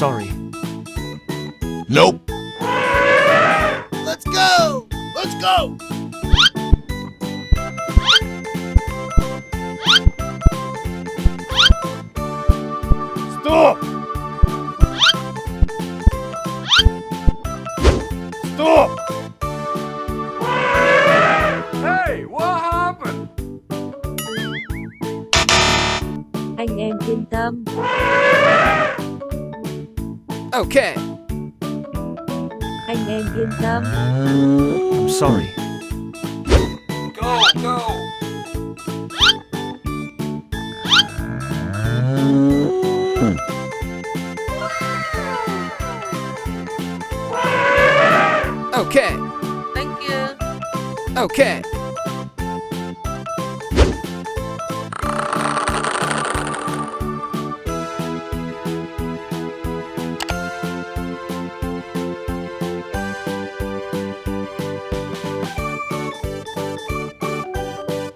sorry. Nope. Let's go! Let's go! Stop! Stop! Hey, what happened? Anh em yên tâm. Okay. Anh em yên tâm. I'm sorry. Go, go! Okay. Thank you. Okay.